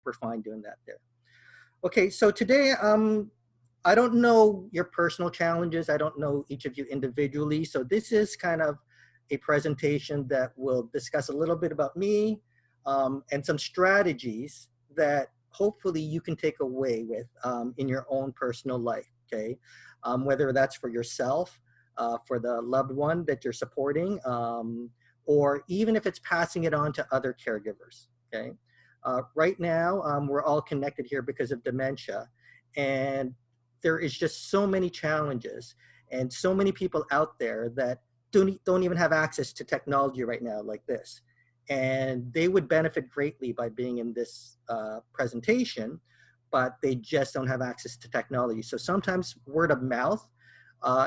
we're fine doing that there. Okay, so today, I don't know your personal challenges. I don't know each of you individually. So this is kind of a presentation that will discuss a little bit about me and some strategies that hopefully you can take away with in your own personal life, okay? Whether that's for yourself, for the loved one that you're supporting, or even if it's passing it on to other caregivers, okay? Right now, we're all connected here because of dementia, and there is just so many challenges and so many people out there that don't even have access to technology right now like this. And they would benefit greatly by being in this presentation, but they just don't have access to technology. So sometimes word of mouth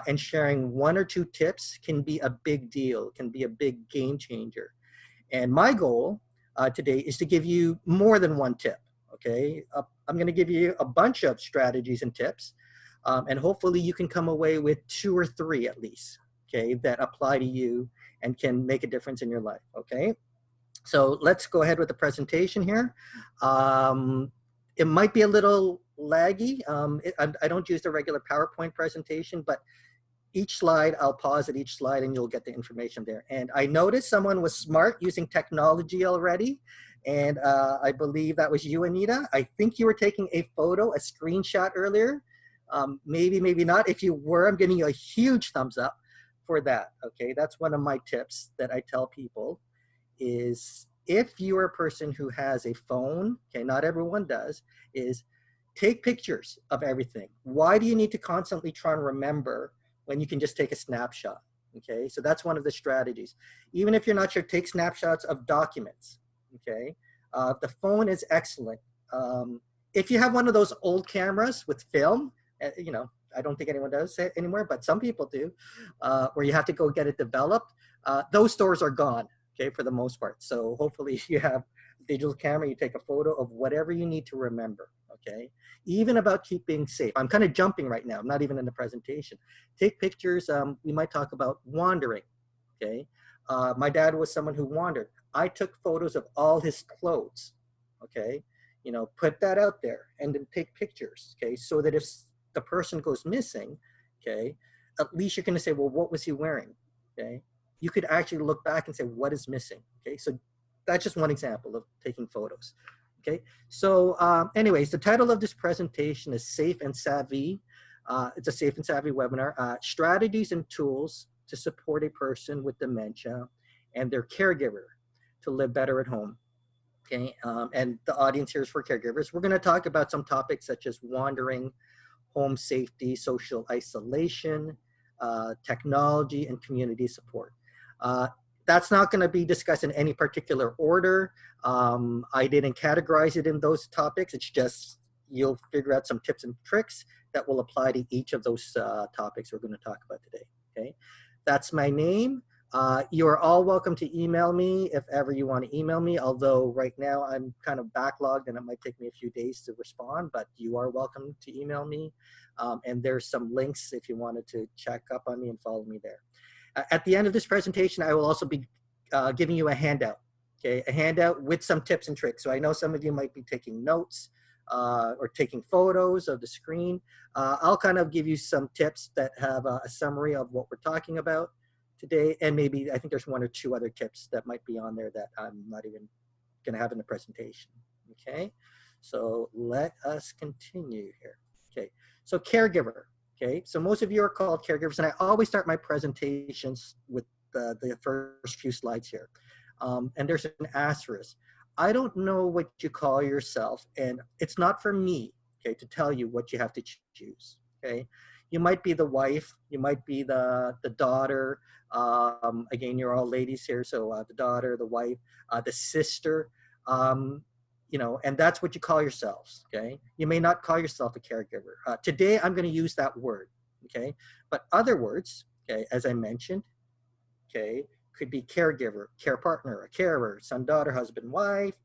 and sharing 1 or 2 tips can be a big deal, can be a big game changer. And my goal today is to give you more than 1 tip, okay? I'm gonna give you a bunch of strategies and tips, and hopefully you can come away with 2 or 3 at least, okay, that apply to you and can make a difference in your life, okay? So let's go ahead with the presentation here. It might be a little laggy. I don't use the regular PowerPoint presentation, but each slide, I'll pause at each slide and you'll get the information there. And I noticed someone was smart using technology already. And I believe that was you, Anita. I think you were taking a photo, a screenshot earlier. Maybe, maybe not. If you were, I'm giving you a huge thumbs up for that, okay? That's one of my tips that I tell people is if you're a person who has a phone, okay, not everyone does, is take pictures of everything. Why do you need to constantly try and remember when you can just take a snapshot, okay? So that's one of the strategies. Even if you're not sure, take snapshots of documents, okay? The phone is excellent. If you have one of those old cameras with film, you know, I don't think anyone does it anymore, but some people do, where you have to go get it developed, those stores are gone, okay, for the most part. So hopefully you have a digital camera, you take a photo of whatever you need to remember, okay? Even about keeping safe. I'm kind of jumping right now, I'm not even in the presentation. Take pictures, we might talk about wandering, okay? My dad was someone who wandered. I took photos of all his clothes, okay? You know, put that out there and then take pictures, okay? So that if the person goes missing, okay, at least you're gonna say, well, what was he wearing, okay? You could actually look back and say, what is missing, okay? So that's just one example of taking photos, okay? So anyways, the title of this presentation is Safe and Savvy. It's a Safe and Savvy webinar, strategies and tools to support a person with dementia and their caregiver to live better at home, okay? And the audience here is for caregivers. We're gonna talk about some topics such as wandering, home safety, social isolation, technology, and community support. That's not going to be discussed in any particular order. I didn't categorize it in those topics. It's just you'll figure out some tips and tricks that will apply to each of those topics we're going to talk about today. Okay, that's my name. You are all welcome to email me if ever you want to email me, although right now I'm kind of backlogged and it might take me a few days to respond, but you are welcome to email me. And there's some links if you wanted to check up on me and follow me there. At the end of this presentation, I will also be giving you a handout, okay? A handout with some tips and tricks. So I know some of you might be taking notes or taking photos of the screen. I'll kind of give you some tips that have a summary of what we're talking about today. And maybe, I think there's 1 or 2 other tips that might be on there that I'm not even gonna have in the presentation, okay? So let us continue here, okay? So caregiver. Okay, so most of you are called caregivers, and I always start my presentations with the first few slides here. And there's an asterisk. I don't know what you call yourself, and it's not for me, okay, to tell you what you have to choose, okay? You might be the wife, you might be the daughter. Again, you're all ladies here, so the daughter, the wife, the sister, you know, and that's what you call yourselves, okay? You may not call yourself a caregiver. Today, I'm gonna use that word, okay? But other words, okay, as I mentioned, okay, could be caregiver, care partner, a carer, son, daughter, husband, wife.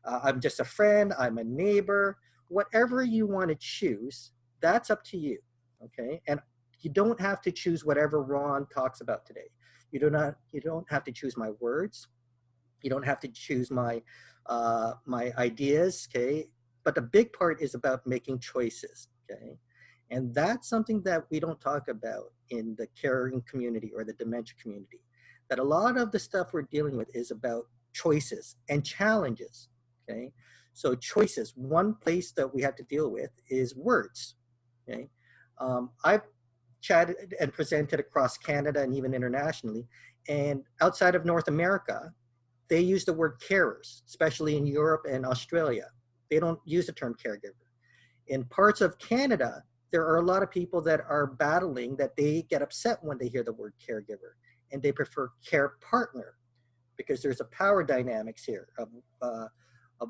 I'm just a friend, I'm a neighbor. Whatever you wanna choose, that's up to you, okay? And you don't have to choose whatever Ron talks about today. You don't have to choose my words. You don't have to choose my my ideas, okay? but the big part is about making choices, okay? And that's something that we don't talk about in the caring community or the dementia community, that a lot of the stuff we're dealing with is about choices and challenges, okay? So choices, one place that we have to deal with is words, okay? I've chatted and presented across Canada and even internationally, and outside of North America, they use the word carers, especially in Europe and Australia. They don't use the term caregiver. In parts of Canada, there are a lot of people that are battling that they get upset when they hear the word caregiver, and they prefer care partner, because there's a power dynamics here of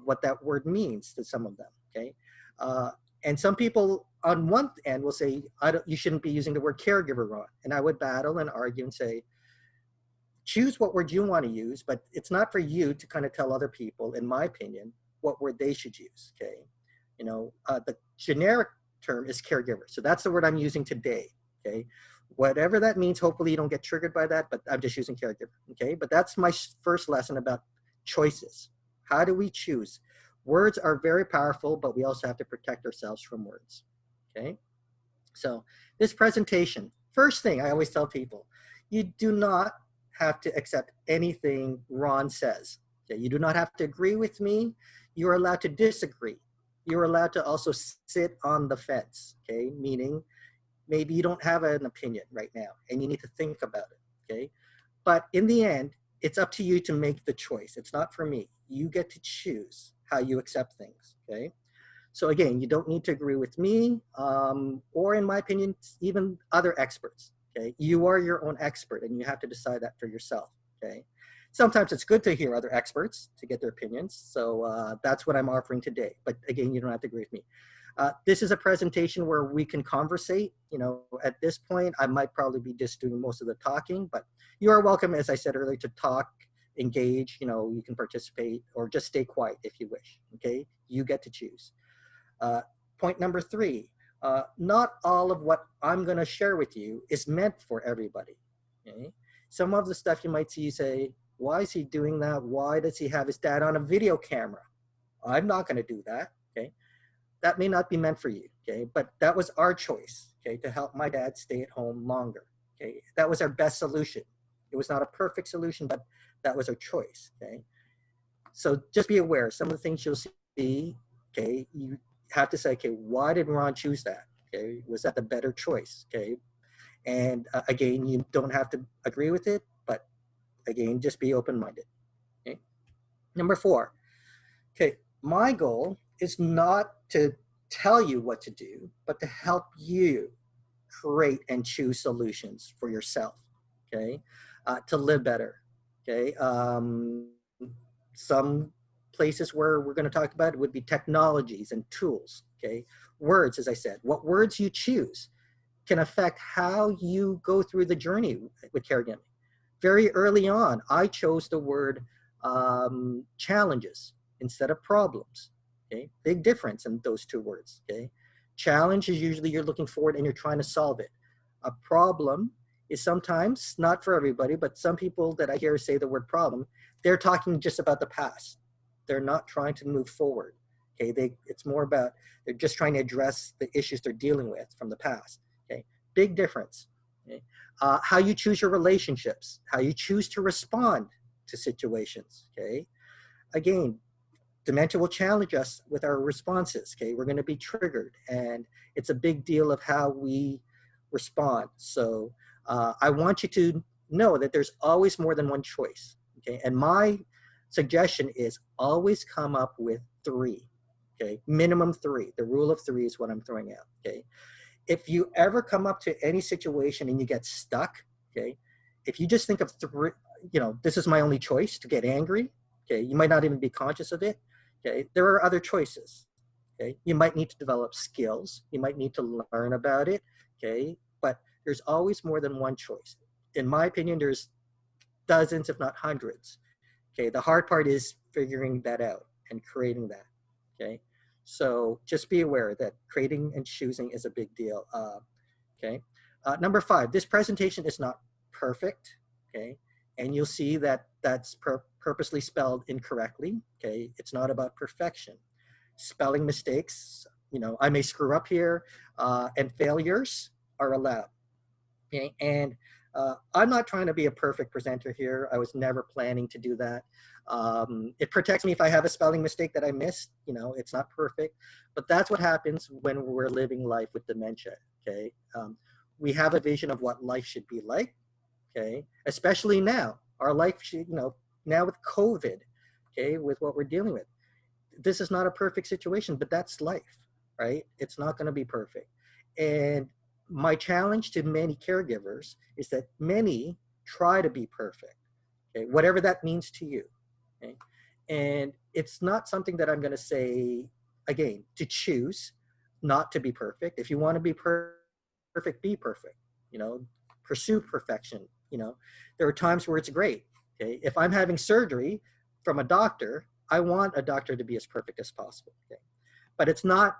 what that word means to some of them, okay? And some people on one end will say, you shouldn't be using the word caregiver, Ron. And I would battle and argue and say, choose what word you want to use, but it's not for you to kind of tell other people, in my opinion, what word they should use, okay? You know, the generic term is caregiver. So that's the word I'm using today, okay? Whatever that means, hopefully you don't get triggered by that, but I'm just using caregiver, okay? But that's my first lesson about choices. How do we choose? Words are very powerful, but we also have to protect ourselves from words, okay? So this presentation, first thing I always tell people, you do not have to accept anything Ron says. Okay? You do not have to agree with me. You're allowed to disagree. You're allowed to also sit on the fence, okay? Meaning maybe you don't have an opinion right now and you need to think about it, okay? But in the end, it's up to you to make the choice. It's not for me. You get to choose how you accept things, okay? So again, you don't need to agree with me, or in my opinion, even other experts, okay? You are your own expert and you have to decide that for yourself, okay? Sometimes it's good to hear other experts to get their opinions. So that's what I'm offering today. But again, you don't have to agree with me. This is a presentation where we can conversate. You know, at this point, I might probably be just doing most of the talking, but you are welcome, as I said earlier, to talk, engage, you know, you can participate or just stay quiet if you wish, okay? You get to choose. Point number 3, not all of what I'm gonna share with you is meant for everybody, okay? Some of the stuff you might see, you say, why is he doing that? Why does he have his dad on a video camera? I'm not gonna do that, okay? That may not be meant for you, okay? But that was our choice, okay, to help my dad stay at home longer, okay? That was our best solution. It was not a perfect solution, but that was our choice, okay? So just be aware, some of the things you'll see, okay, you have to say, okay, why did Ron choose that? Okay, was that the better choice? Okay, and again, you don't have to agree with it, but again, just be open-minded. Okay, number 4. Okay, my goal is not to tell you what to do, but to help you create and choose solutions for yourself. Okay, to live better. Okay, some places where we're going to talk about it would be technologies and tools, okay? Words, as I said, what words you choose can affect how you go through the journey with caregiving. Very early on, I chose the word challenges instead of problems, okay? Big difference in those two words, okay? Challenge is usually you're looking forward and you're trying to solve it. A problem is sometimes, not for everybody, but some people that I hear say the word problem, they're talking just about the past. They're not trying to move forward. Okay, it's more about they're just trying to address the issues they're dealing with from the past. Okay, big difference. Okay? How you choose your relationships, how you choose to respond to situations. Okay, again, dementia will challenge us with our responses. Okay, we're going to be triggered, and it's a big deal of how we respond. So I want you to know that there's always more than one choice. Okay, and my suggestion is always come up with 3. Okay, minimum 3. The rule of 3 is what I'm throwing out. Okay, if you ever come up to any situation and you get stuck, okay, if you just think of 3, you know, this is my only choice, to get angry. Okay, you might not even be conscious of it. Okay, there are other choices. Okay, you might need to develop skills. You might need to learn about it. Okay, but there's always more than one choice. In my opinion, there's dozens, if not hundreds. Okay, the hard part is figuring that out and creating that. Okay, so just be aware that creating and choosing is a big deal. Okay, number 5, this presentation is not perfect. Okay, and you'll see that that's purposely spelled incorrectly. Okay, it's not about perfection. spelling mistakes, I may screw up here, and failures are allowed. Okay? And I'm not trying to be a perfect presenter here. I was never planning to do that. It protects me if I have a spelling mistake that I missed. It's not perfect, but that's what happens when we're living life with dementia. Okay, we have a vision of what life should be like. Okay, especially now, our life should, now with COVID. Okay, with what we're dealing with, this is not a perfect situation, but that's life, right? It's not going to be perfect, and my challenge to many caregivers is that many try to be perfect, okay, whatever that means to you. Okay? And it's not something that I'm going to say, again, to choose not to be perfect. If you want to be perfect, be perfect, pursue perfection. There are times where it's great. Okay. If I'm having surgery from a doctor, I want a doctor to be as perfect as possible. Okay. But it's not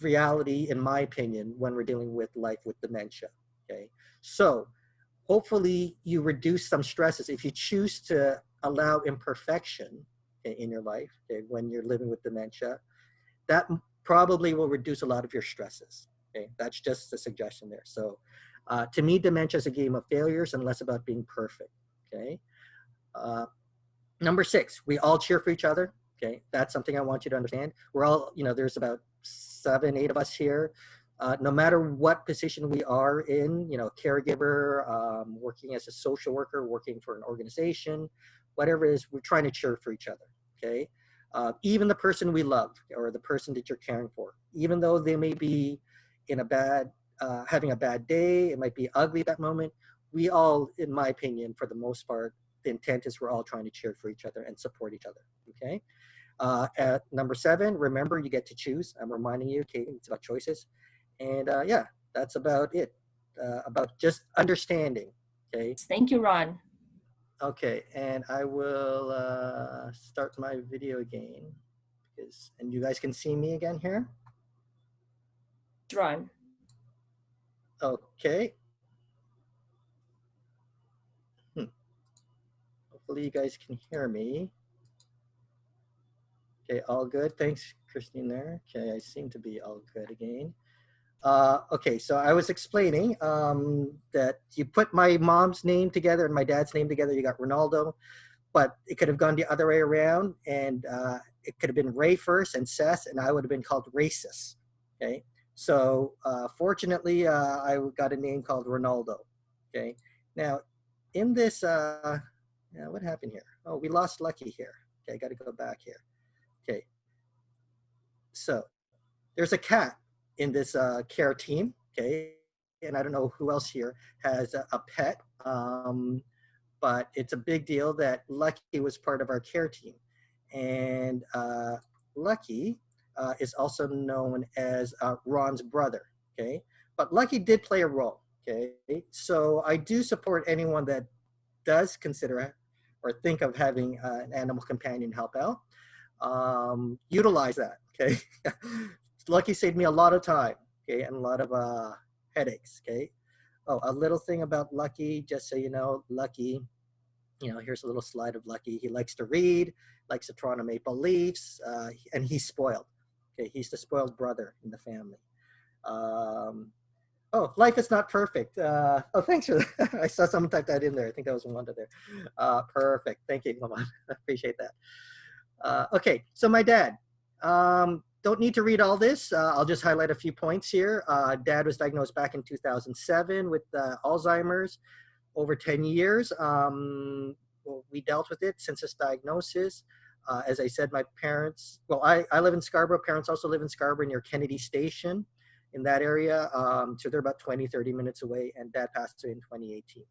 reality, in my opinion, when we're dealing with life with dementia. Okay, so hopefully you reduce some stresses if you choose to allow imperfection in your life. Okay, when you're living with dementia, that probably will reduce a lot of your stresses. Okay, that's just a suggestion there. So to me, dementia is a game of failures and less about being perfect. Okay, number 6, we all cheer for each other. Okay, that's something I want you to understand. We're all, there's about 7, 8 of us here. No matter what position we are in, caregiver, working as a social worker, working for an organization, whatever it is, we're trying to cheer for each other. Okay, even the person we love or the person that you're caring for, even though they may be in a bad, having a bad day, it might be ugly at that moment. We all, in my opinion, for the most part, the intent is we're all trying to cheer for each other and support each other. Okay. At number 7, remember you get to choose. I'm reminding you, okay, it's about choices. And yeah, that's about it. About just understanding. Okay. Thank you, Ron. Okay, and I will start my video again, and you guys can see me again here. Ron. Okay. Hopefully you guys can hear me. Okay, all good. Thanks, Christine there. Okay, I seem to be all good again. Okay, so I was explaining that you put my mom's name together and my dad's name together, you got Ronaldo, but it could have gone the other way around, and it could have been Ray first and Seth, and I would have been called racist. Okay, so fortunately, I got a name called Ronaldo. Okay, now in this, what happened here? Oh, we lost Lucky here. Okay, I got to go back here. Okay, so there's a cat in this care team. Okay, and I don't know who else here has a pet, but it's a big deal that Lucky was part of our care team. And Lucky is also known as Ron's brother. Okay, but Lucky did play a role. Okay, so I do support anyone that does consider or think of having an animal companion help out. Utilize that. Okay, Lucky saved me a lot of time. Okay, and a lot of headaches. Okay. Oh, a little thing about Lucky, just so you know, Lucky, here's a little slide of Lucky. He likes to read, likes the Toronto Maple Leafs, and he's spoiled. Okay, he's the spoiled brother in the family. Oh, life is not perfect. Oh, thanks for that. I saw someone type that in there. I think that was Wanda there. Perfect. Thank you, Mama. I appreciate that. Okay, so my dad. Don't need to read all this. I'll just highlight a few points here. Dad was diagnosed back in 2007 with Alzheimer's. Over 10 years, we dealt with it since its diagnosis. As I said, my parents, well, I live in Scarborough. Parents also live in Scarborough near Kennedy Station in that area. So they're about 20, 30 minutes away, and Dad passed away in 2018.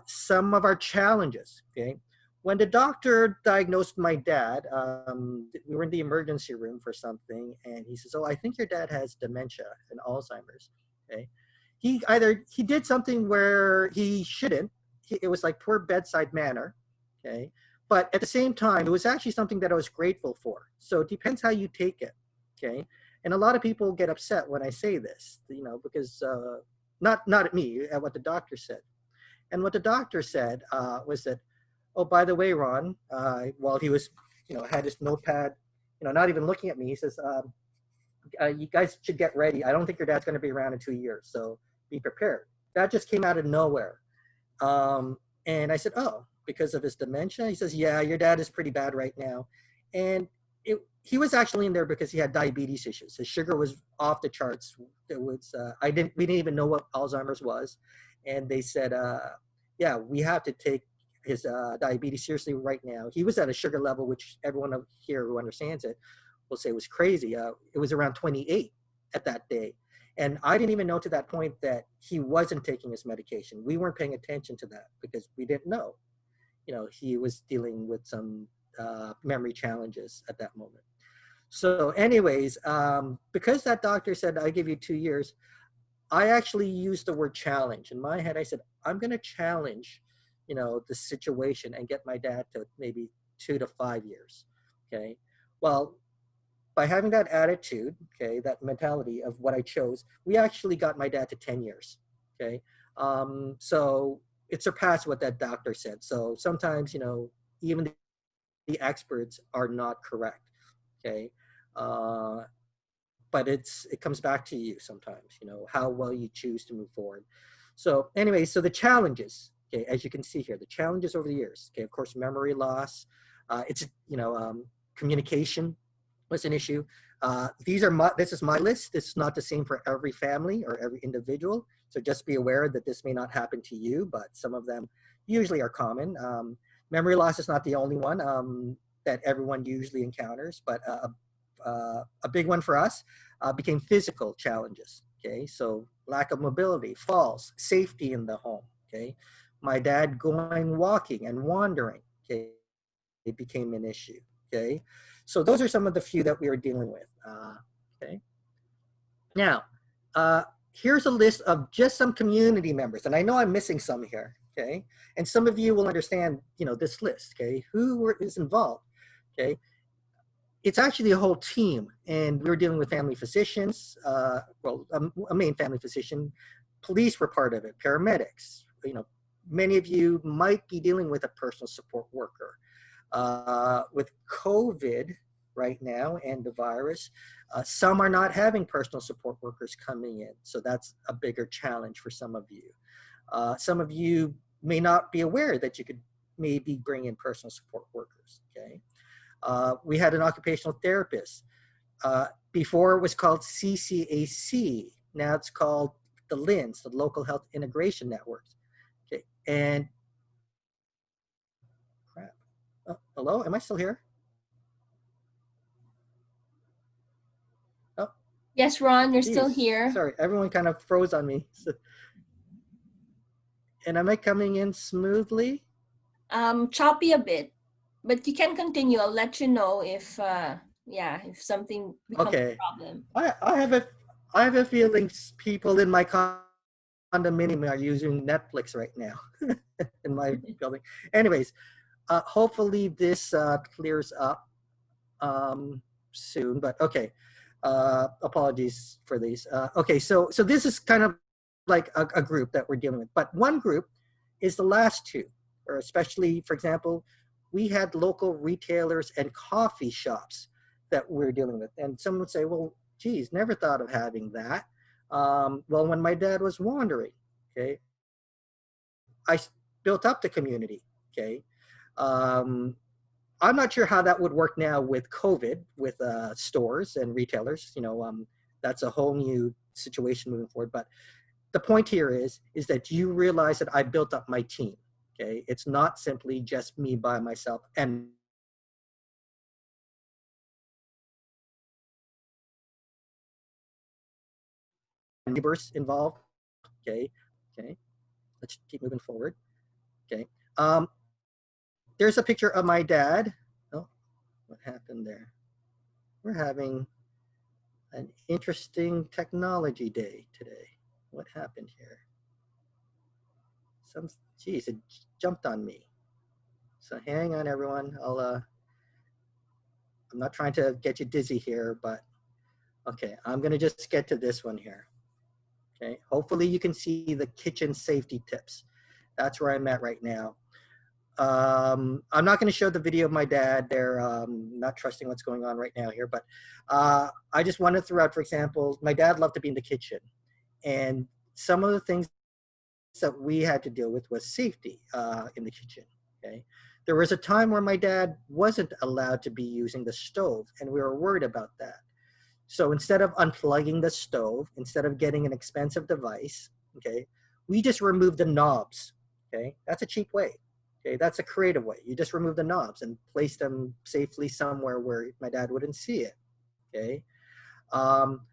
Some of our challenges, okay? When the doctor diagnosed my dad, we were in the emergency room for something, and he says, oh, I think your dad has dementia and Alzheimer's, okay? He did something where he shouldn't. It was like poor bedside manner, okay? But at the same time, it was actually something that I was grateful for. So it depends how you take it, okay? And a lot of people get upset when I say this, because not at me, at what the doctor said. And what the doctor said was that, oh, by the way, Ron, while he was, had his notepad not even looking at me. He says, you guys should get ready. I don't think your dad's going to be around in 2 years, so be prepared. That just came out of nowhere. And I said, oh, because of his dementia? He says, yeah, your dad is pretty bad right now. And he was actually in there because he had diabetes issues. His sugar was off the charts. We didn't even know what Alzheimer's was. And they said, yeah, we have to take his diabetes seriously right now. He was at a sugar level, which everyone here who understands it will say was crazy. It was around 28 at that day. And I didn't even know to that point that he wasn't taking his medication. We weren't paying attention to that because we didn't know. He was dealing with some memory challenges at that moment. So anyways, because that doctor said, I give you 2 years, I actually used the word challenge. In my head, I said, I'm going to challenge, the situation and get my dad to maybe 2 to 5 years. Okay. Well, by having that attitude, okay, that mentality of what I chose, we actually got my dad to 10 years. Okay. So it surpassed what that doctor said. So sometimes, even the experts are not correct. Okay. But it comes back to you sometimes, how well you choose to move forward. So anyway, so the challenges, okay, as you can see here, the challenges over the years, okay, of course, memory loss, communication was an issue. This is my list. This is not the same for every family or every individual. So just be aware that this may not happen to you, but some of them usually are common. Memory loss is not the only one that everyone usually encounters, but a big one for us became physical challenges. Okay, so lack of mobility, falls, safety in the home. Okay, my dad going walking and wandering. Okay, it became an issue. Okay, so those are some of the few that we were dealing with. Okay, now here's a list of just some community members, and I know I'm missing some here. Okay, and some of you will understand, this list. Okay, is involved. Okay. It's actually a whole team, and we were dealing with family physicians, a main family physician, police were part of it, paramedics. Many of you might be dealing with a personal support worker. With COVID right now and the virus, some are not having personal support workers coming in, so that's a bigger challenge for some of you. Some of you may not be aware that you could maybe bring in personal support workers, okay? We had an occupational therapist. Before it was called CCAC. Now it's called the LINS, the Local Health Integration Networks. Okay, and crap. Oh, hello, am I still here? Oh, yes, Ron, you're geez. still here. Sorry, everyone kind of froze on me. And am I coming in smoothly? Choppy a bit, but you can continue. I'll let you know if if something becomes a problem. I have a feeling people in my condominium are using Netflix right now in my building. Anyways, hopefully this clears up soon, but okay. Apologies for these. Okay, so this is kind of like a group that we're dealing with, but one group is the last two, or especially, for example, we had local retailers and coffee shops that we're dealing with. And some would say, well, geez, never thought of having that. Well, when my dad was wandering, okay, I built up the community, okay. I'm not sure how that would work now with COVID, with stores and retailers. That's a whole new situation moving forward. But the point here is that you realize that I built up my team. Okay, it's not simply just me by myself and neighbors involved. Okay, let's keep moving forward. Okay, there's a picture of my dad. Oh, what happened there? We're having an interesting technology day today. What happened here? Geez, it jumped on me. So hang on, everyone. I'm not trying to get you dizzy here, but okay, I'm gonna just get to this one here. Okay, hopefully you can see the kitchen safety tips. That's where I'm at right now. I'm not going to show the video of my dad. They're not trusting what's going on right now here, but I just wanted to throw out, for example, my dad loved to be in the kitchen, and some of the things that we had to deal with was safety in the kitchen. Okay, there was a time where my dad wasn't allowed to be using the stove, and we were worried about that. So instead of unplugging the stove, instead of getting an expensive device, okay, we just removed the knobs. Okay, that's a cheap way. Okay, that's a creative way. You just remove the knobs and place them safely somewhere where my dad wouldn't see it. Okay, um,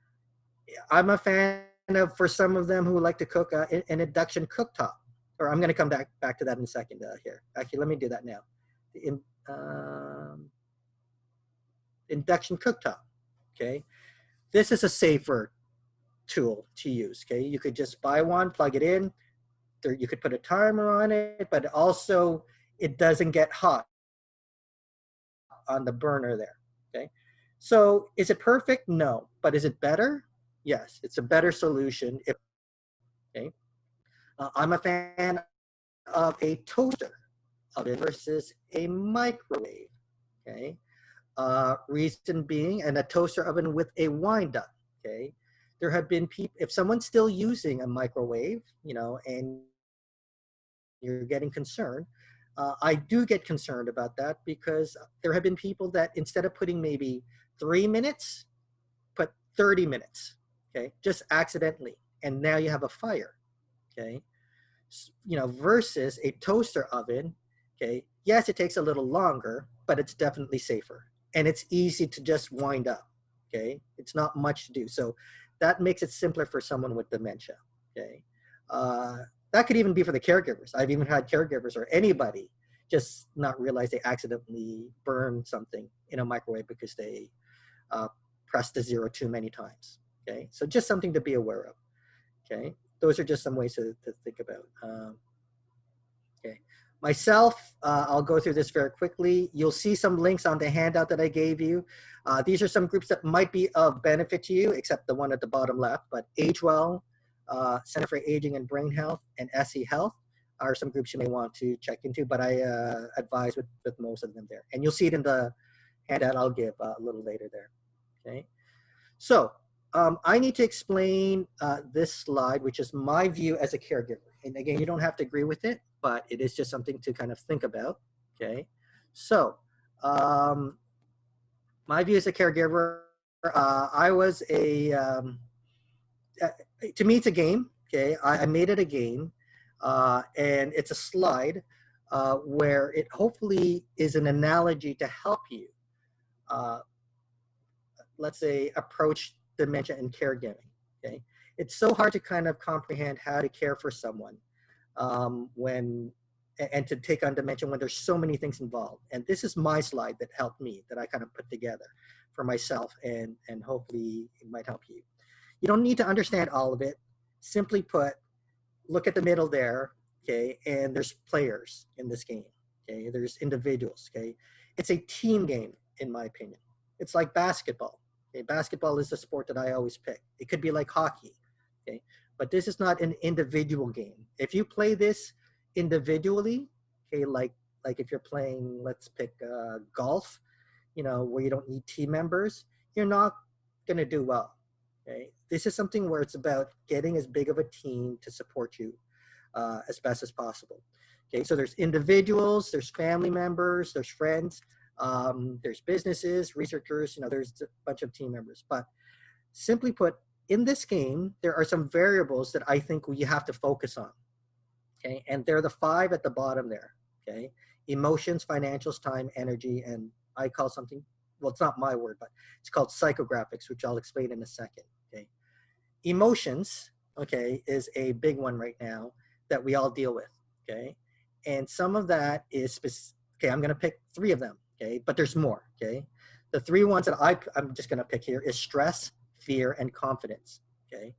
I'm a fan of, for some of them who like to cook, an induction cooktop. Or I'm going to come back to that in a second here. Actually, let me do that now. The induction cooktop. Okay, this is a safer tool to use. Okay, you could just buy one, plug it in. There, you could put a timer on it, but also it doesn't get hot on the burner there. Okay, so is it perfect? No, but is it better? Yes, it's a better solution. Okay, I'm a fan of a toaster oven versus a microwave. Okay, reason being, and a toaster oven with a wind up. Okay, there have been people, if someone's still using a microwave, and you're getting concerned, I do get concerned about that, because there have been people that instead of putting maybe 3 minutes, put 30 minutes, okay, just accidentally, and now you have a fire. Okay, versus a toaster oven. Okay, yes, it takes a little longer, but it's definitely safer, and it's easy to just wind up. Okay, it's not much to do, so that makes it simpler for someone with dementia. Okay, that could even be for the caregivers. I've even had caregivers or anybody just not realize they accidentally burned something in a microwave because they pressed the zero too many times. Okay, so just something to be aware of. Okay, those are just some ways to think about. Okay, myself, I'll go through this very quickly. You'll see some links on the handout that I gave you. These are some groups that might be of benefit to you, except the one at the bottom left, but Age Well, Center for Aging and Brain Health, and SE Health are some groups you may want to check into, but I advise with most of them there. And you'll see it in the handout I'll give a little later there. Okay, so I need to explain this slide, which is my view as a caregiver. And again, you don't have to agree with it, but it is just something to kind of think about. Okay, so my view as a caregiver, I was to me, it's a game. Okay, I made it a game, and it's a slide where it hopefully is an analogy to help you, let's say, approach dementia and caregiving. Okay, it's so hard to kind of comprehend how to care for someone when and to take on dementia when there's so many things involved. And this is my slide that helped me, that I kind of put together for myself, and hopefully it might help you. You don't need to understand all of it. Simply put, look at the middle there, okay, and there's players in this game, okay, there's individuals, okay. It's a team game, in my opinion. It's like basketball. Okay, basketball is the sport that I always pick. It could be like hockey, okay, but this is not an individual game. If you play this individually, okay, like if you're playing, let's pick golf, where you don't need team members, you're not going to do well. Okay, this is something where it's about getting as big of a team to support you as best as possible. Okay, so there's individuals, there's family members, there's friends, there's businesses, researchers, there's a bunch of team members. But simply put, in this game, there are some variables that I think you have to focus on. Okay, and they're the 5 at the bottom there. Okay, emotions, financials, time, energy, and I call something, well, it's not my word, but it's called psychographics, which I'll explain in a second. Okay, emotions, okay, is a big one right now that we all deal with. Okay, and some of that is okay, I'm going to pick 3 of them. Okay, but there's more. Okay, the 3 ones that I'm just going to pick here is stress, fear, and confidence. Okay,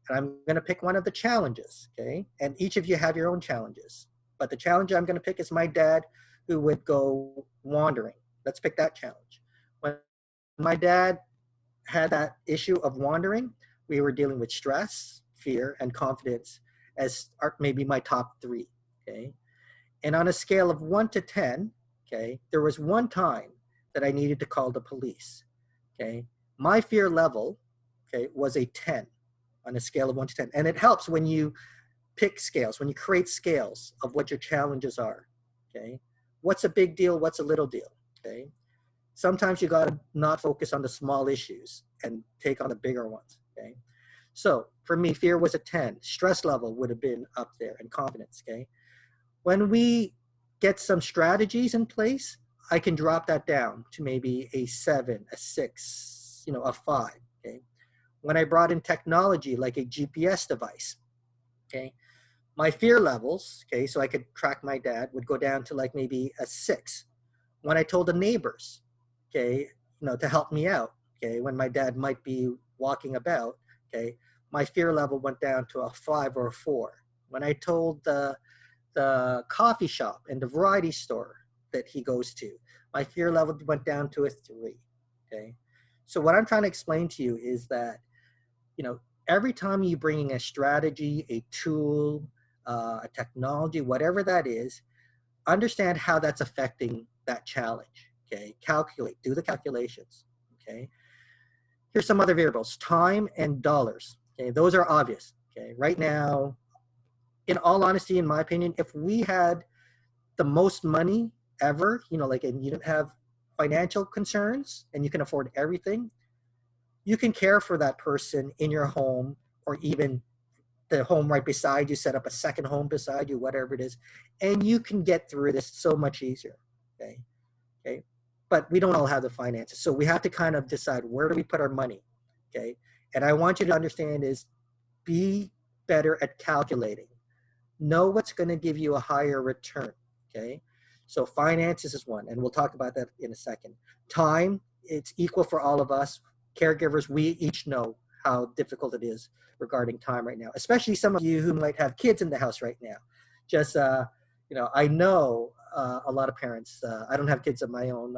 and I'm going to pick one of the challenges. Okay, and each of you have your own challenges, but the challenge I'm going to pick is my dad, who would go wandering. Let's pick that challenge. When my dad had that issue of wandering, we were dealing with stress, fear, and confidence as maybe my top 3. Okay, And on a scale of 1 to 10, okay, there was one time that I needed to call the police. Okay. My fear level, okay, was a 10 on a scale of 1 to 10. And it helps when you pick scales, when you create scales of what your challenges are. Okay. What's a big deal? What's a little deal? Okay. Sometimes you got to not focus on the small issues and take on the bigger ones. Okay. So for me, fear was a 10. Stress level would have been up there, and confidence. Okay. When we get some strategies in place, I can drop that down to maybe a 7, a 6, a 5. Okay. When I brought in technology like a GPS device, okay, my fear levels, okay, so I could track my dad, would go down to like maybe a 6. When I told the neighbors, okay, to help me out, okay, when my dad might be walking about, okay, my fear level went down to a 5 or a 4. When I told the coffee shop and the variety store that he goes to, my fear level went down to a 3. Okay. So what I'm trying to explain to you is that, every time you bring in a strategy, a tool, a technology, whatever that is, understand how that's affecting that challenge. Okay. Calculate, do the calculations. Okay. Here's some other variables: time and dollars. Okay. Those are obvious. Okay. Right now, in all honesty, in my opinion, if we had the most money ever, and you don't have financial concerns and you can afford everything, you can care for that person in your home, or even the home right beside you, set up a second home beside you, whatever it is, and you can get through this so much easier. Okay. Okay. But we don't all have the finances. So we have to kind of decide, where do we put our money? Okay. And I want you to understand is, be better at calculating. Know what's going to give you a higher return. Okay. So finances is one, and we'll talk about that in a second. Time, it's equal for all of us. Caregivers, we each know how difficult it is regarding time right now, especially some of you who might have kids in the house right now. Just, I know a lot of parents, I don't have kids of my own,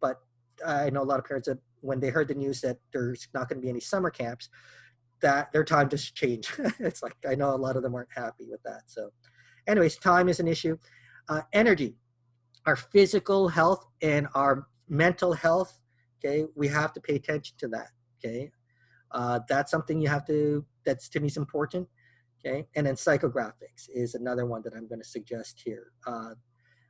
but I know a lot of parents that when they heard the news that there's not going to be any summer camps, that their time just changed. It's like, I know a lot of them weren't happy with that. So anyways, time is an issue. Energy, our physical health and our mental health. Okay. We have to pay attention to that. Okay. That's something that's to me is important. Okay. And then psychographics is another one that I'm going to suggest here,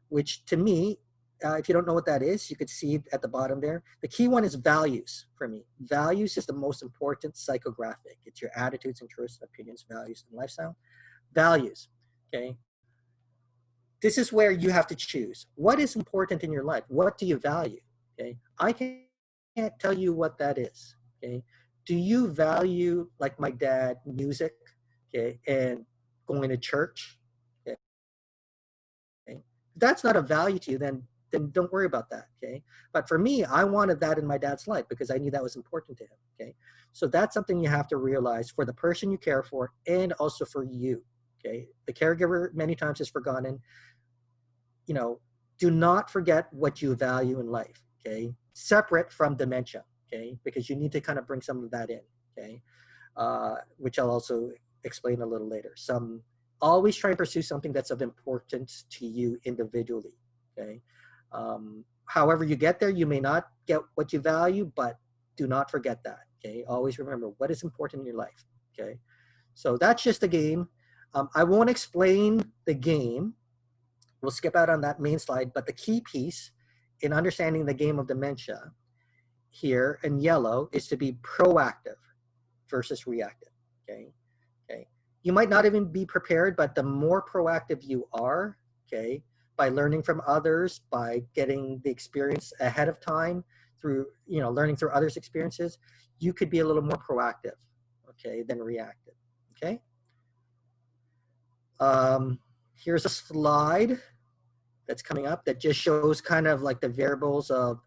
which to me, if you don't know what that is, you could see at the bottom there. The key one is values for me. Values is the most important psychographic. It's your attitudes, interests, opinions, values, and lifestyle. Values, okay? This is where you have to choose. What is important in your life? What do you value, okay? I can't tell you what that is, okay? Do you value, like my dad, music, okay, and going to church? Okay? If that's not a value to you, then don't worry about that, okay? But for me, I wanted that in my dad's life because I knew that was important to him, okay? So that's something you have to realize for the person you care for and also for you, okay? The caregiver many times is forgotten. Do not forget what you value in life, okay? Separate from dementia, okay? Because you need to kind of bring some of that in, okay? Which I'll also explain a little later. Always try and pursue something that's of importance to you individually, okay? However you get there, you may not get what you value, but do not forget that, okay? Always remember what is important in your life, okay? So that's just the game. I won't explain the game. We'll skip out on that main slide, but the key piece in understanding the game of dementia here in yellow is to be proactive versus reactive, okay? Okay. You might not even be prepared, but the more proactive you are, okay, by learning from others, by getting the experience ahead of time through, learning through others' experiences, you could be a little more proactive, okay, than reactive, okay? Here's a slide that's coming up that just shows kind of like the variables of,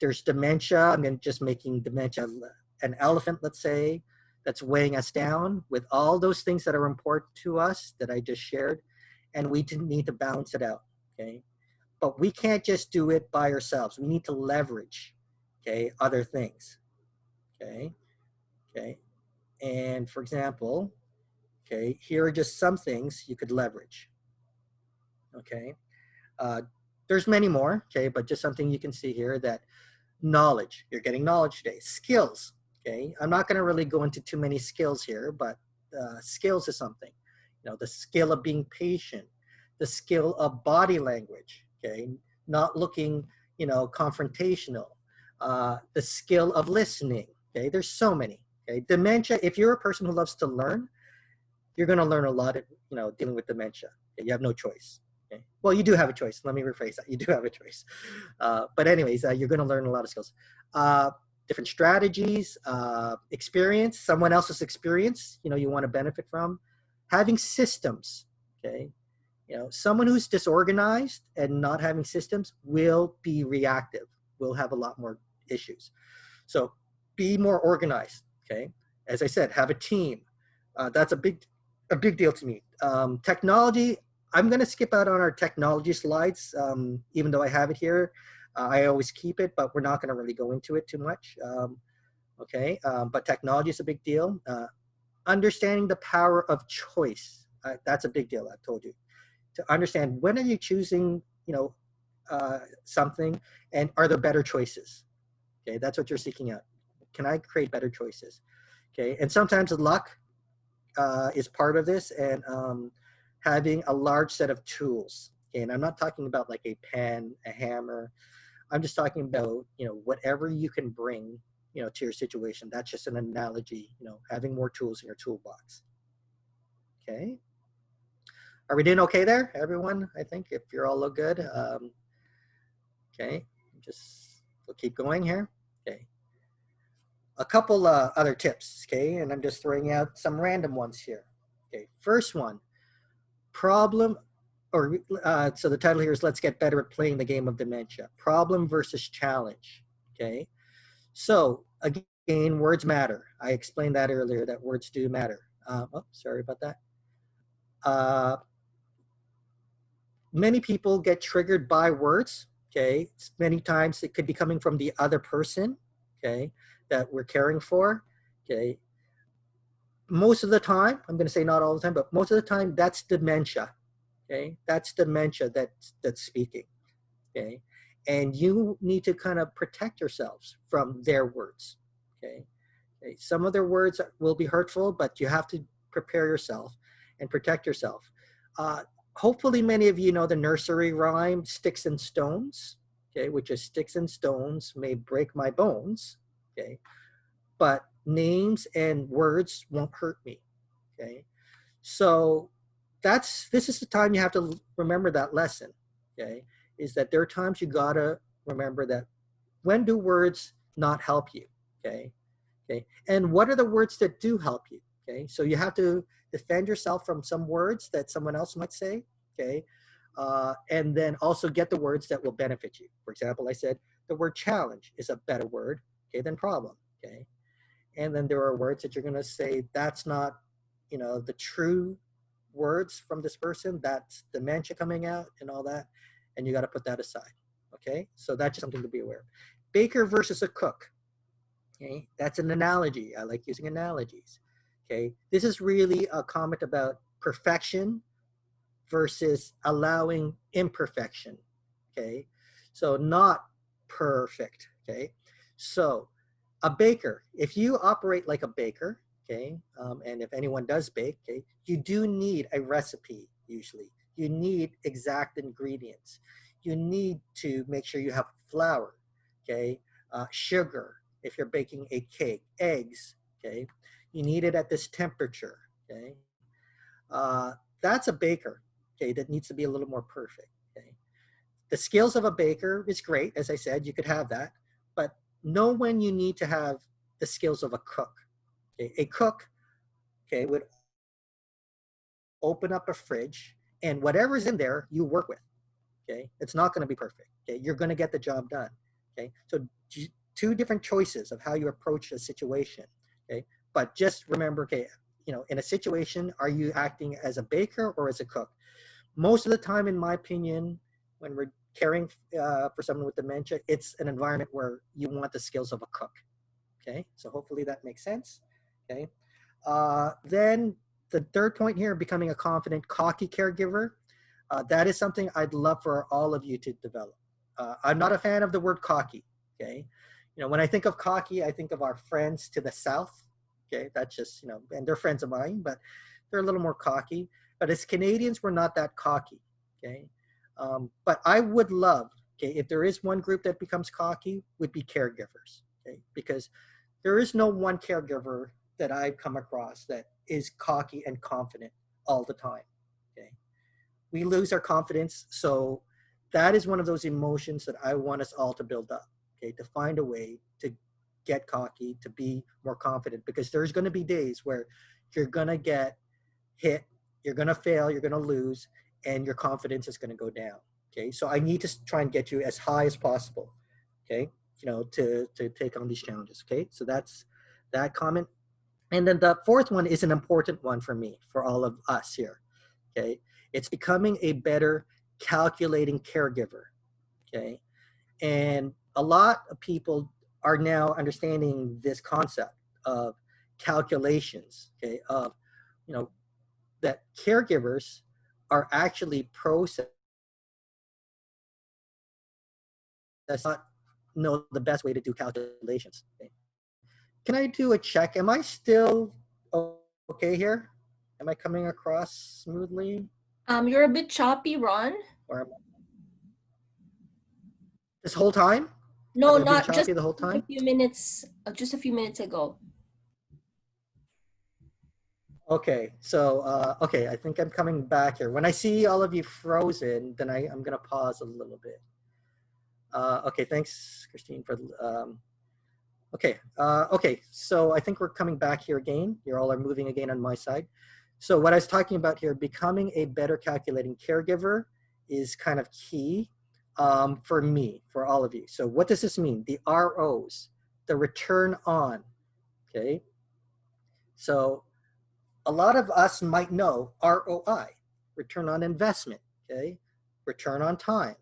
there's dementia. I'm just making dementia an elephant, let's say, that's weighing us down with all those things that are important to us that I just shared, and we need to balance it out, okay? But we can't just do it by ourselves. We need to leverage, okay, other things, okay? Okay, and for example, okay, here are just some things you could leverage, Okay. Uh, there's many more, okay, but just something you can see here that knowledge, you're getting knowledge today. Skills, okay. I'm not going to really go into too many skills here, but skills is something. You know, the skill of being patient, the skill of body language, okay, not looking, you know, confrontational, the skill of listening, okay. There's so many, okay. Dementia, if you're a person who loves to learn, you're going to learn a lot, you know, dealing with dementia. Okay? You have no choice. Okay? Well, you do have a choice. Let me rephrase that. You do have a choice. But anyways, you're going to learn a lot of skills. Different strategies, experience, someone else's experience, you know, you want to benefit from. Having systems, okay? You know, someone who's disorganized and not having systems will be reactive, will have a lot more issues. So be more organized, okay? As I said, have a team. That's a big deal to me. Technology, I'm going to skip out on our technology slides, even though I have it here. I always keep it, but we're not going to really go into it too much. Okay, but technology is a big deal. Understanding the power of choice, that's a big deal, I've told you. To understand when are you choosing, you know, something, and are there better choices? Okay, that's what you're seeking out. Can I create better choices? Okay, and sometimes luck is part of this, and having a large set of tools. Okay, and I'm not talking about like a pen, a hammer. I'm just talking about, you know, whatever you can bring, you know, to your situation. That's just an analogy, you know, having more tools in your toolbox. Okay. Are we doing okay there, everyone? I think if you're all look good. Okay, just we'll keep going here. Okay. A couple other tips, okay, and I'm just throwing out some random ones here. Okay, first one, problem, or so the title here is Let's Get Better at Playing the Game of Dementia. Problem versus challenge, okay? So again, words matter. I explained that earlier, that words do matter. Oh, sorry about that. Many people get triggered by words, okay? Many times it could be coming from the other person, okay, that we're caring for, okay? Most of the time, I'm going to say not all the time, but most of the time, that's dementia, okay? That's dementia that's speaking, okay? And you need to kind of protect yourselves from their words, okay? Okay, some of their words will be hurtful, but you have to prepare yourself and protect yourself. Hopefully many of you know the nursery rhyme, Sticks and Stones, okay, which is sticks and stones may break my bones, okay, but names and words won't hurt me, okay? So this is the time you have to remember that lesson, okay, is that there are times you gotta remember that when do words not help you, okay? Okay, and what are the words that do help you? Okay, so you have to defend yourself from some words that someone else might say, okay, and then also get the words that will benefit you. For example, I said the word challenge is a better word, okay, than problem, okay, and then there are words that you're going to say that's not, you know, the true words from this person, that's dementia coming out and all that, and you got to put that aside, okay, so that's just something to be aware of. Baker versus a cook. Okay, that's an analogy. I like using analogies. Okay, this is really a comment about perfection versus allowing imperfection. Okay, so not perfect. Okay, so a baker, if you operate like a baker, okay, and if anyone does bake, okay, you do need a recipe usually. You need exact ingredients. You need to make sure you have flour, okay, sugar, if you're baking a cake, eggs, okay, you need it at this temperature, okay. That's a baker, okay, that needs to be a little more perfect, okay. The skills of a baker is great, as I said, you could have that, but know when you need to have the skills of a cook. Okay? A cook, okay, would open up a fridge and whatever's in there, you work with. Okay, it's not going to be perfect. Okay, you're going to get the job done. Okay, so two different choices of how you approach a situation. Okay, but just remember, okay, you know, in a situation, are you acting as a baker or as a cook? Most of the time, in my opinion, when we're caring for someone with dementia, it's an environment where you want the skills of a cook. Okay, so hopefully that makes sense. Okay, then the third point here, becoming a confident, cocky caregiver. That is something I'd love for all of you to develop. I'm not a fan of the word cocky, okay? When I think of cocky, I think of our friends to the south, okay? That's just, and they're friends of mine, but they're a little more cocky. But as Canadians, we're not that cocky, okay? But I would love, okay, if there is one group that becomes cocky, would be caregivers, okay? Because there is no one caregiver that I've come across that is cocky and confident all the time, okay? We lose our confidence, so that is one of those emotions that I want us all to build up, okay? To find a way to get cocky, to be more confident, because there's gonna be days where you're gonna get hit, you're gonna fail, you're gonna lose, and your confidence is gonna go down, okay? So I need to try and get you as high as possible, okay? To take on these challenges, okay? So that's that comment. And then the fourth one is an important one for me, for all of us here, okay? It's becoming a better calculating caregiver, okay? And a lot of people are now understanding this concept of calculations, okay? Of, that caregivers are actually process not know the best way to do calculations, okay? Can I do a check? Am I still okay here? Am I coming across smoothly? You're a bit choppy, Ron. Or this whole time? No, Have I been not just choppy the whole a time? few minutes. Just a few minutes ago. Okay, so okay, I think I'm coming back here. When I see all of you frozen, then I'm gonna pause a little bit. Okay, thanks, Christine, for okay, so I think we're coming back here again. You all are moving again on my side. So what I was talking about here, becoming a better calculating caregiver is kind of key for me, for all of you. So what does this mean? The ROs, the return on, okay? So a lot of us might know ROI, return on investment, okay? Return on time,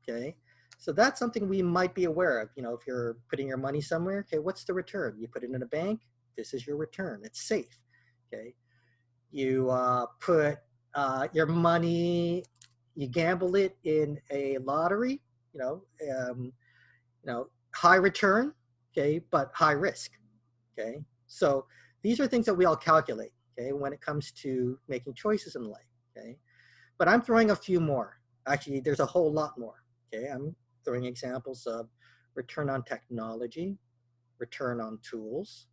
okay? So that's something we might be aware of. If you're putting your money somewhere, okay, what's the return? You put it in a bank, this is your return. It's safe, okay? You put your money, you gamble it in a lottery, high return, okay, but high risk, okay? So these are things that we all calculate, okay, when it comes to making choices in life, okay? But I'm throwing a few more. Actually, there's a whole lot more, okay? I'm throwing examples of return on technology, return on tools,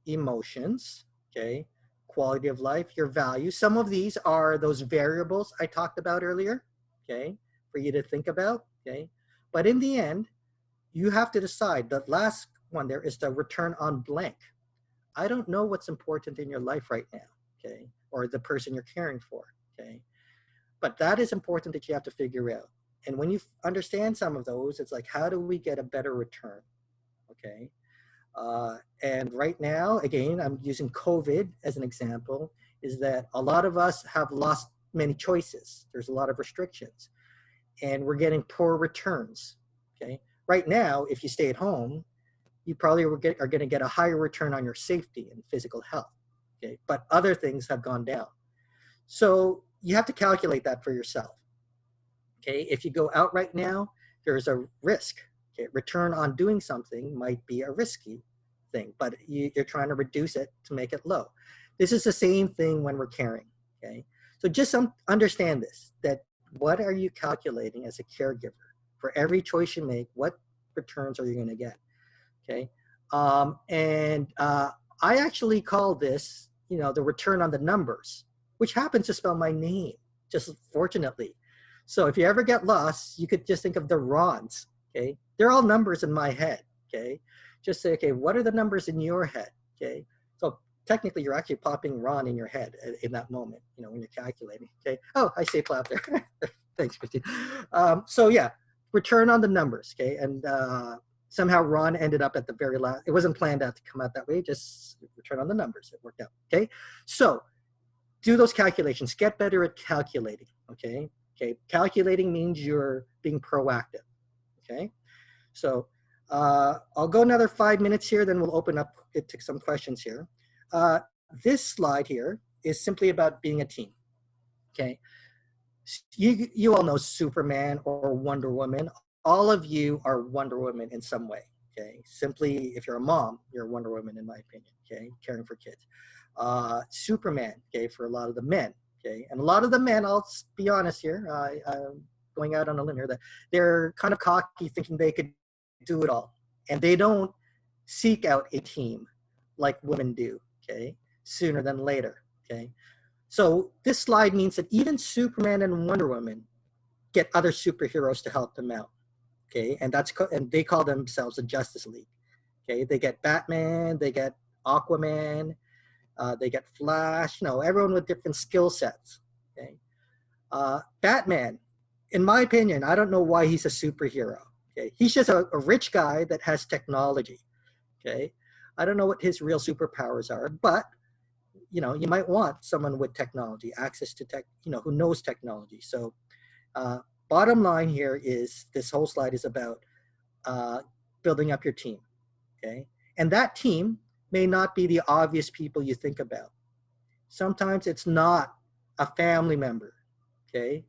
emotions, okay? Quality of life, your values. Some of these are those variables I talked about earlier, okay? For you to think about, okay? But in the end, you have to decide. The last one there is the return on blank. I don't know what's important in your life right now, okay? Or the person you're caring for, okay? But that is important that you have to figure out. And when you understand some of those, it's like, how do we get a better return, okay? And right now, again, I'm using COVID as an example, is that a lot of us have lost many choices. There's a lot of restrictions and we're getting poor returns, okay? Right now, if you stay at home, you probably are going to get a higher return on your safety and physical health, okay? But other things have gone down. So you have to calculate that for yourself, okay? If you go out right now, there's a risk, okay? Return on doing something might be a risky thing, but you're trying to reduce it to make it low. This is the same thing when we're caring, okay? So just understand this, that what are you calculating as a caregiver? For every choice you make, what returns are you going to get, okay? I actually call this, the return on the numbers, which happens to spell my name, just fortunately. So if you ever get lost, you could just think of the Rons, okay? They're all numbers in my head, okay? Just say, okay, what are the numbers in your head, okay? So technically you're actually popping Ron in your head in that moment, when you're calculating, okay? Oh, I say plop there. Thanks, Christine. So yeah, return on the numbers, okay? And somehow Ron ended up at the very last, it wasn't planned out to come out that way, just return on the numbers, it worked out, okay? So do those calculations, get better at calculating, okay? Okay, calculating means you're being proactive, okay? So I'll go another 5 minutes here, then we'll open up it to some questions here. This slide here is simply about being a team, okay? You all know Superman or Wonder Woman. All of you are Wonder Woman in some way. Okay, simply if you're a mom, you're a Wonder Woman in my opinion. Okay, caring for kids. Superman. Okay, for a lot of the men. Okay, and a lot of the men, I'll be honest here. I'm going out on a limb here that they're kind of cocky, thinking they could do it all, and they don't seek out a team like women do. Okay, sooner than later. Okay. So this slide means that even Superman and Wonder Woman get other superheroes to help them out. Okay, and and they call themselves the Justice League. Okay, they get Batman, they get Aquaman, they get Flash. You know, everyone with different skill sets. Okay, Batman, in my opinion, I don't know why he's a superhero. Okay, he's just a rich guy that has technology. Okay, I don't know what his real superpowers are, but you know, you might want someone with technology, access to tech, you know, who knows technology. So uh, bottom line here is this whole slide is about building up your team, okay? And that team may not be the obvious people you think about. Sometimes it's not a family member, okay?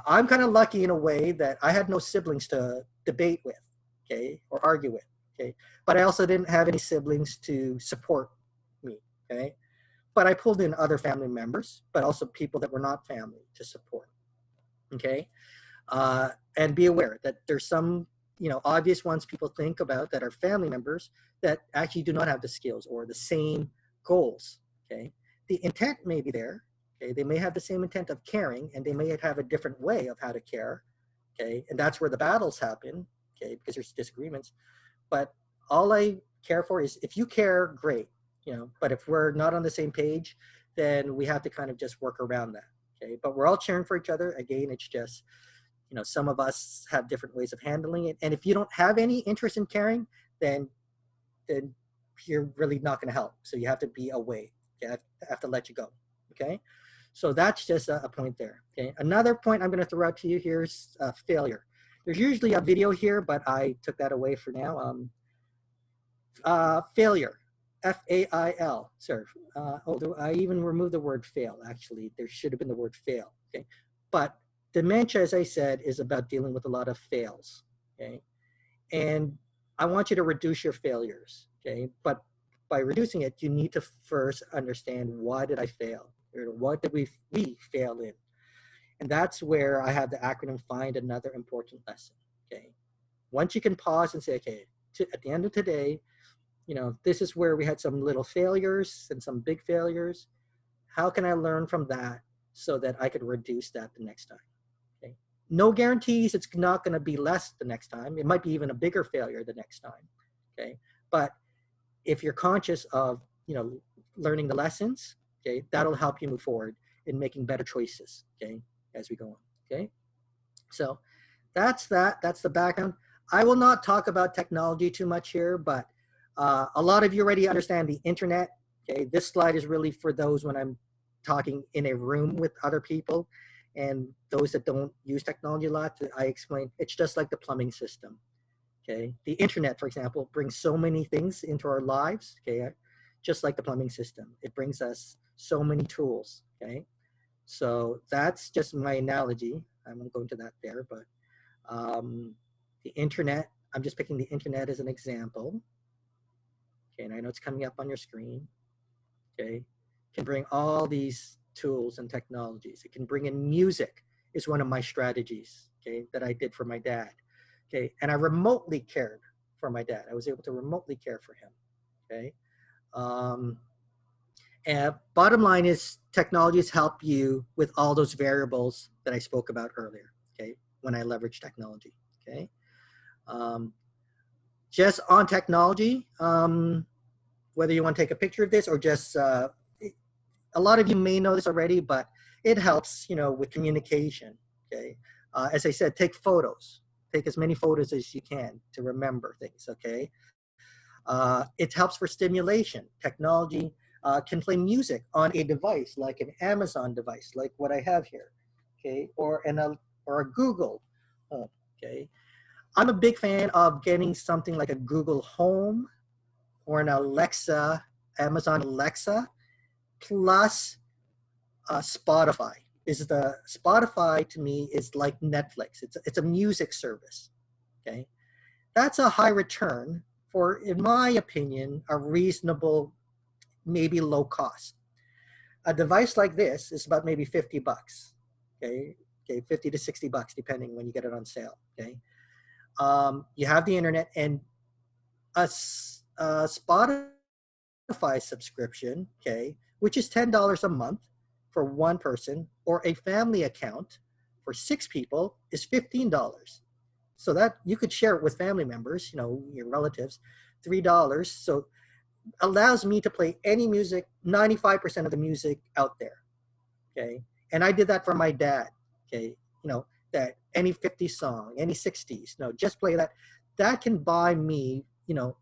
I'm kind of lucky in a way that I had no siblings to debate with, okay, or argue with, okay? But I also didn't have any siblings to support me, okay? But I pulled in other family members, but also people that were not family to support. Okay, and be aware that there's some, you know, obvious ones people think about that are family members that actually do not have the skills or the same goals. Okay, the intent may be there. Okay, they may have the same intent of caring, and they may have a different way of how to care. Okay, and that's where the battles happen. Okay, because there's disagreements. But all I care for is if you care, great, you know, but if we're not on the same page, then we have to kind of just work around that. Okay, but we're all cheering for each other. Again, it's just, you know, some of us have different ways of handling it. And if you don't have any interest in caring, then you're really not going to help. So you have to be away. Okay, I have to let you go. Okay, so that's just a point there. Okay, another point I'm going to throw out to you here is failure. There's usually a video here, but I took that away for now. Failure, F-A-I-L, sir. Although I even removed the word fail, actually. There should have been the word fail, okay? But dementia, as I said, is about dealing with a lot of fails, okay? And I want you to reduce your failures, okay? But by reducing it, you need to first understand, why did I fail? Or what did we fail in? And that's where I have the acronym FIND another important lesson, okay? Once you can pause and say, okay, at the end of today, you know, this is where we had some little failures and some big failures. How can I learn from that so that I could reduce that the next time? Okay. No guarantees it's not going to be less the next time. It might be even a bigger failure the next time. Okay. But if you're conscious of, you know, learning the lessons, okay, that'll help you move forward in making better choices, okay, as we go on. Okay. So that's that. That's the background. I will not talk about technology too much here, but a lot of you already understand the internet. Okay, this slide is really for those when I'm talking in a room with other people, and those that don't use technology a lot. I explain it's just like the plumbing system. Okay, the internet, for example, brings so many things into our lives. Okay, just like the plumbing system, it brings us so many tools. Okay, so that's just my analogy. I won't go into that there, but the internet, I'm just picking the internet as an example. Okay, and I know it's coming up on your screen. Okay, can bring all these tools and technologies. It can bring in music, is one of my strategies, okay, that I did for my dad. Okay, and I remotely cared for my dad. I was able to remotely care for him. Okay, and bottom line is technologies help you with all those variables that I spoke about earlier. Okay, when I leverage technology. Okay, just on technology. Whether you want to take a picture of this or just, a lot of you may know this already, but it helps, you know, with communication, okay? As I said, take photos. Take as many photos as you can to remember things, okay? It helps for stimulation. Technology can play music on a device, like an Amazon device, like what I have here, okay? Or a Google Home, okay? I'm a big fan of getting something like a Google Home or an Alexa, Amazon Alexa, plus Spotify. is the Spotify to me is like Netflix. It's a music service. Okay, that's a high return for, in my opinion, a reasonable, maybe low cost. A device like this is about maybe $50. Okay, 50 to $60 depending when you get it on sale. Okay, you have the internet and a Spotify subscription, okay, which is $10 a month for one person, or a family account for 6 people is $15. So that you could share it with family members, your relatives, $3. So allows me to play any music, 95% of the music out there. Okay. And I did that for my dad. Okay. That any 50s song, any 60s, no, just play that. That can buy me,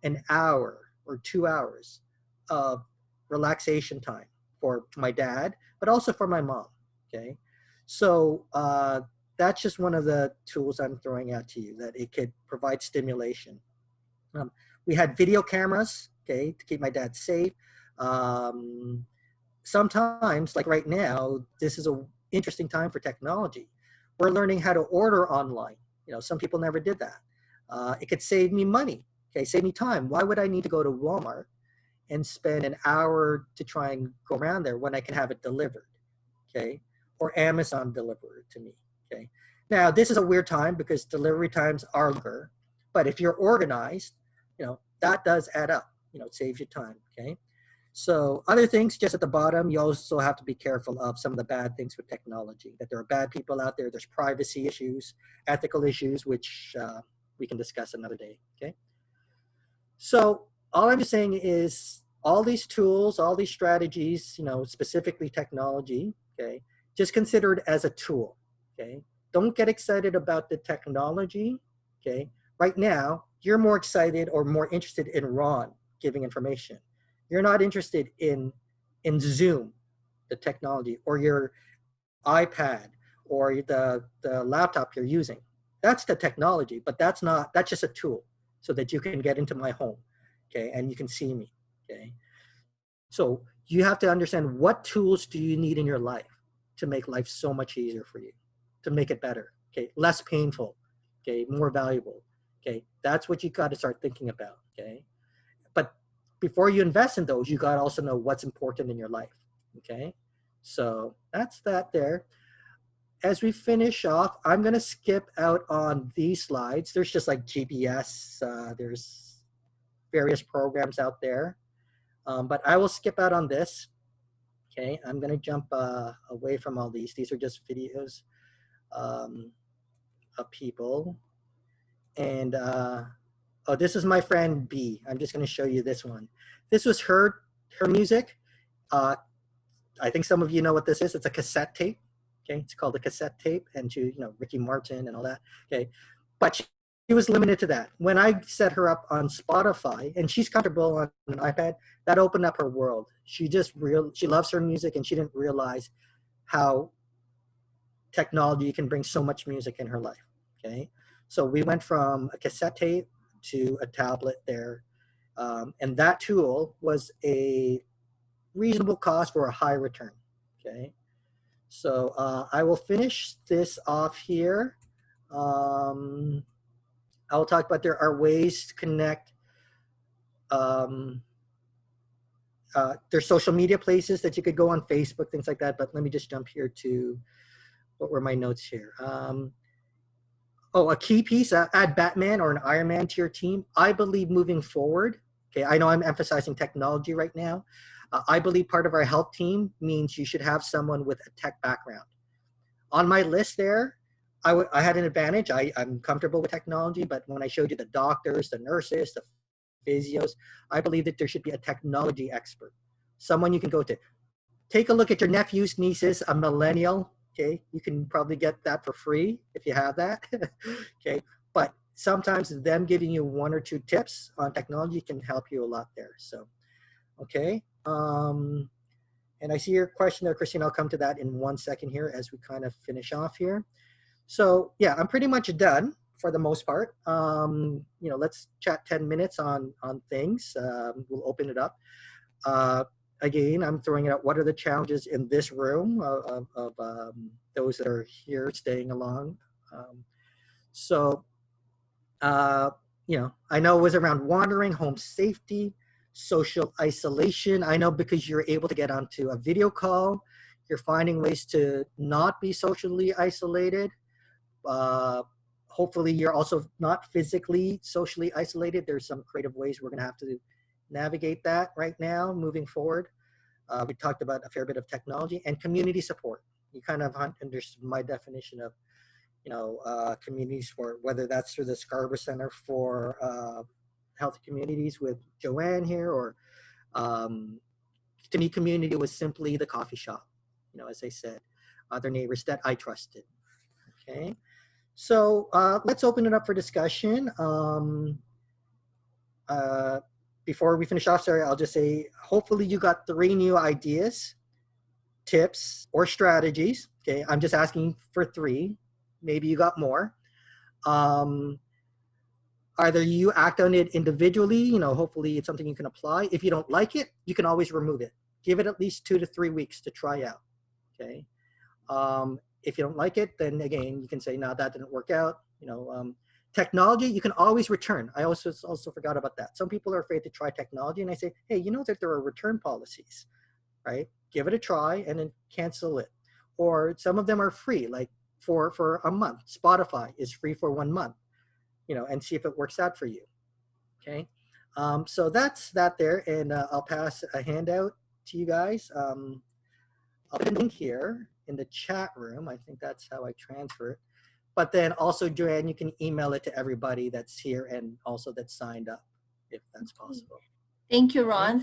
an hour or 2 hours of relaxation time for my dad, but also for my mom. Okay. So that's just one of the tools I'm throwing out to you, that it could provide stimulation. We had video cameras, okay, to keep my dad safe. Sometimes, like right now, this is an interesting time for technology. We're learning how to order online. Some people never did that. It could save me money, okay, save me time. Why would I need to go to Walmart and spend an hour to try and go around there when I can have it delivered, okay? Or Amazon deliver it to me, okay? Now, this is a weird time because delivery times are longer, but if you're organized, that does add up. It saves you time, okay? So other things just at the bottom, you also have to be careful of some of the bad things with technology, that there are bad people out there. There's privacy issues, ethical issues, which we can discuss another day, okay? So all I'm just saying is all these tools, all these strategies, specifically technology, okay, just consider it as a tool, okay? Don't get excited about the technology, okay? Right now, you're more excited or more interested in Ron giving information. You're not interested in Zoom, the technology, or your iPad, or the laptop you're using. That's the technology, but that's just a tool so that you can get into my home, okay, and you can see me, okay? So you have to understand, what tools do you need in your life to make life so much easier for you, to make it better, okay, less painful, okay, more valuable, okay? That's what you got to start thinking about, okay? But before you invest in those, you got to also know what's important in your life, okay? So that's that there. As we finish off, I'm going to skip out on these slides. There's just like GPS, there's various programs out there, but I will skip out on this. Okay, I'm going to jump away from all these. These are just videos of people. And oh, this is my friend B. I'm just going to show you this one. This was her music. I think some of you know what this is. It's a cassette tape. Okay, it's called a cassette tape, and Ricky Martin and all that. Okay, but she was limited to that. When I set her up on Spotify, and she's comfortable on an iPad, that opened up her world. She loves her music, and she didn't realize how technology can bring so much music in her life. Okay, so we went from a cassette tape to a tablet there, and that tool was a reasonable cost for a high return. Okay, so I will finish this off here. I will talk about there are ways to connect. There's social media places that you could go on, Facebook, things like that. But let me just jump here to, what were my notes here? A key piece, add Batman or an Iron Man to your team. I believe moving forward, okay, I know I'm emphasizing technology right now. I believe part of our health team means you should have someone with a tech background. On my list there, I had an advantage. I'm comfortable with technology, but when I showed you the doctors, the nurses, the physios, I believe that there should be a technology expert, someone you can go to. Take a look at your nephews, nieces, a millennial. Okay, you can probably get that for free if you have that. Okay, but sometimes them giving you 1 or 2 tips on technology can help you a lot there. So, okay. And I see your question there, Christine. I'll come to that in 1 second here as we kind of finish off here. So yeah, I'm pretty much done for the most part. Let's chat 10 minutes on things. We'll open it up. again, I'm throwing out what are the challenges in this room of those that are here staying along. Um, so, uh, I know it was around wandering, home safety, social isolation. I know because you're able to get onto a video call, you're finding ways to not be socially isolated. Uh, Hopefully, you're also not physically socially isolated. There's some creative ways we're going to have to navigate that right now, moving forward. We talked about a fair bit of technology and community support. You kind of understood my definition of, community support, whether that's through the Scarborough Center for Healthy Communities with Joanne here, or to me, community was simply the coffee shop, as I said, other neighbors that I trusted. Okay. So let's open it up for discussion. Uh, Before we finish off, sorry, I'll just say, hopefully you got 3 new ideas, tips, or strategies. Okay, I'm just asking for 3. Maybe you got more. Either you act on it individually, hopefully it's something you can apply. If you don't like it, you can always remove it. Give it at least 2 to 3 weeks to try out. Okay. If you don't like it, then again, you can say, no, that didn't work out. Technology, you can always return. I also forgot about that. Some people are afraid to try technology, and I say, hey, you know that there are return policies, right? Give it a try and then cancel it. Or some of them are free, like for a month. Spotify is free for 1 month, and see if it works out for you. Okay. So that's that there, and I'll pass a handout to you guys. I'll put a link here in the chat room. I think that's how I transfer it. But then also, Joanne, you can email it to everybody that's here and also that's signed up, if that's possible. Thank you, Ron.